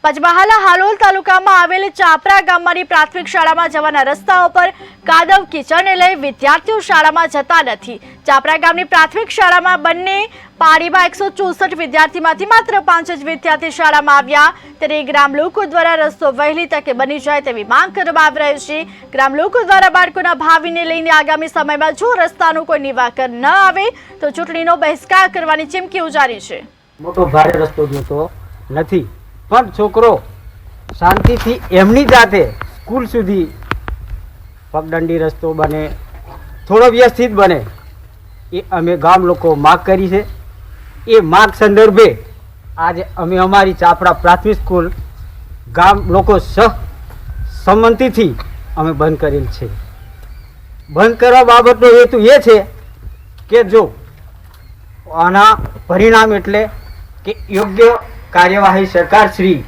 પંચમહાલના હાલોલ તાલુકામાં આવેલ ચાપરા ગામની પ્રાથમિક શાળામાં જવાના રસ્તાઓ પર કાદવ કીચડને લઈ વિદ્યાર્થીઓ શાળામાં જતા નથી। ચાપરા ગામની પ્રાથમિક શાળામાં બંને પાળીમાં 164 વિદ્યાર્થીમાંથી માત્ર 5 જ વિદ્યાર્થી શાળામાં આવ્યા, ત્યારે ગ્રામ લોકો દ્વારા રસ્તો વહેલી તકે બની જાય તેવી માંગ કરવામાં આવી રહી છે। ગ્રામ લોકો દ્વારા બાળકોના ભાવિને લઈને આગામી સમયમાં જો રસ્તાનું કોઈ નિરાકરણ ન આવે તો ચૂંટણીનો બહિષ્કાર કરવાની ચીમકી ઉચ્ચારી છે। મોટો ભારે રસ્તો જોતો નથી, પણ છોકરો શાંતિથી એમની જાતે સ્કૂલ સુધી પગદંડી રસ્તો બને, થોડો વ્યવસ્થિત બને, એ અમે ગામ લોકો માગ કરી છે। એ માગ સંદર્ભે આજે અમે અમારી ચાપરા પ્રાથમિક સ્કૂલ ગામ લોકો સંમતિથી અમે બંધ કરેલ છે। બંધ કરવા બાબતનો હેતુ એ છે કે જો આના પરિણામ એટલે કે યોગ્ય કાર્યવાહી સરકાર શ્રી